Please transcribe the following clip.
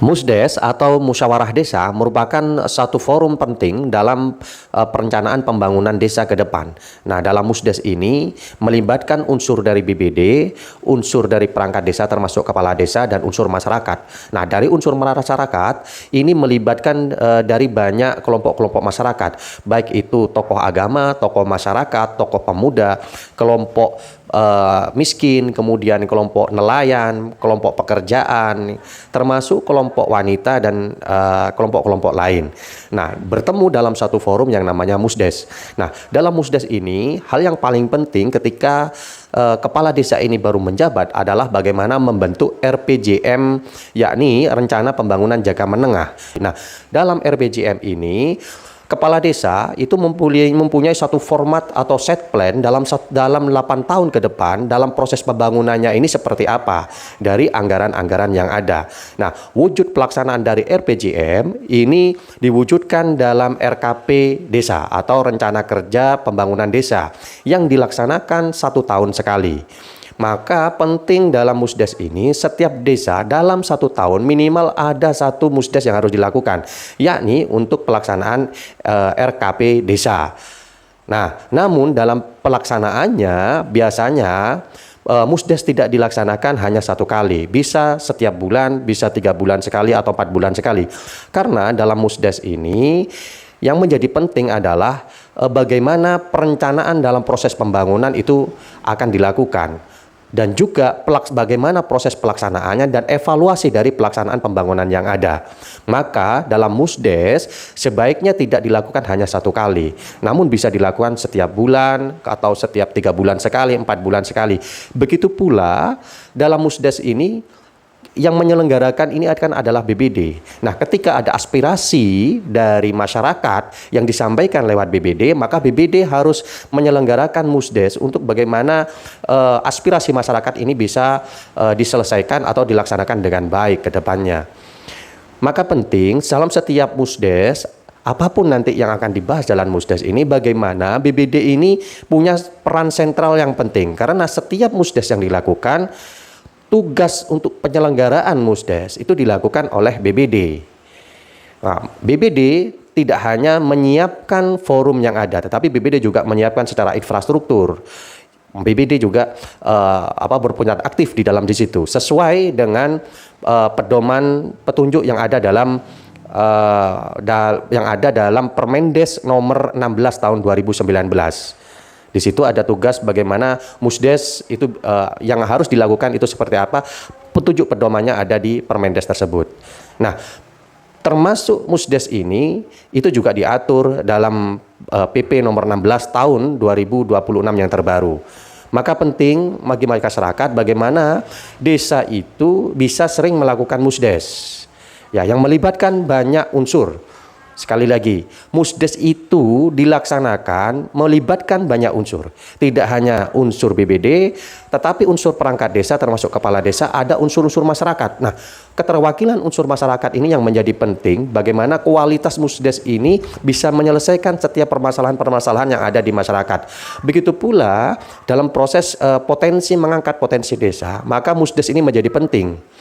Musdes atau musyawarah desa merupakan satu forum penting dalam perencanaan pembangunan desa ke depan. Nah, dalam Musdes ini melibatkan unsur dari BPD, unsur dari perangkat desa termasuk kepala desa dan unsur masyarakat. Nah, dari unsur masyarakat ini melibatkan dari banyak kelompok-kelompok masyarakat, baik itu tokoh agama, tokoh masyarakat, tokoh pemuda, kelompok miskin, kemudian kelompok nelayan, kelompok pekerjaan, termasuk kelompok wanita dan kelompok-kelompok lain. Nah, bertemu dalam satu forum yang namanya Musdes. Nah, dalam Musdes ini, hal yang paling penting ketika kepala desa ini baru menjabat adalah bagaimana membentuk RPJM, yakni Rencana Pembangunan Jangka Menengah. Nah, dalam RPJM ini kepala desa itu mempunyai satu format atau set plan dalam 8 tahun ke depan dalam proses pembangunannya ini seperti apa dari anggaran-anggaran yang ada. Nah, wujud pelaksanaan dari RPJM ini diwujudkan dalam RKP Desa atau Rencana Kerja Pembangunan Desa yang dilaksanakan 1 tahun sekali. Maka penting dalam Musdes ini setiap desa dalam 1 tahun minimal ada satu Musdes yang harus dilakukan, yakni untuk pelaksanaan RKP desa. Nah, namun dalam pelaksanaannya biasanya Musdes tidak dilaksanakan hanya 1 kali, bisa setiap bulan, bisa 3 bulan sekali atau 4 bulan sekali. Karena dalam Musdes ini yang menjadi penting adalah bagaimana perencanaan dalam proses pembangunan itu akan dilakukan. Dan juga bagaimana proses pelaksanaannya dan evaluasi dari pelaksanaan pembangunan yang ada. Maka dalam Musdes sebaiknya tidak dilakukan hanya 1 kali, namun bisa dilakukan setiap bulan atau setiap 3 bulan sekali, 4 bulan sekali. Begitu pula dalam Musdes ini yang menyelenggarakan ini akan adalah BPD. Nah, ketika ada aspirasi dari masyarakat yang disampaikan lewat BPD, maka BPD harus menyelenggarakan Musdes untuk bagaimana aspirasi masyarakat ini bisa diselesaikan atau dilaksanakan dengan baik ke depannya. Maka penting dalam setiap Musdes, apapun nanti yang akan dibahas dalam Musdes ini, bagaimana BPD ini punya peran sentral yang penting. Karena setiap Musdes yang dilakukan, tugas untuk penyelenggaraan Musdes itu dilakukan oleh BPD. Nah, BPD tidak hanya menyiapkan forum yang ada, tetapi BPD juga menyiapkan secara infrastruktur. BPD juga berperan aktif di dalam di situ, sesuai dengan pedoman petunjuk yang ada dalam Permendes nomor 16 tahun 2019. Di situ ada tugas bagaimana Musdes itu yang harus dilakukan itu seperti apa, petunjuk pedomannya ada di Permendes tersebut. Nah, termasuk Musdes ini itu juga diatur dalam PP nomor 16 tahun 2026 yang terbaru. Maka penting bagi masyarakat bagaimana desa itu bisa sering melakukan Musdes. Ya, yang melibatkan banyak unsur. Sekali lagi, Musdes itu dilaksanakan melibatkan banyak unsur. Tidak hanya unsur BPD, tetapi unsur perangkat desa termasuk kepala desa, ada unsur-unsur masyarakat. Nah, keterwakilan unsur masyarakat ini yang menjadi penting bagaimana kualitas Musdes ini bisa menyelesaikan setiap permasalahan-permasalahan yang ada di masyarakat. Begitu pula dalam proses mengangkat potensi desa, maka Musdes ini menjadi penting.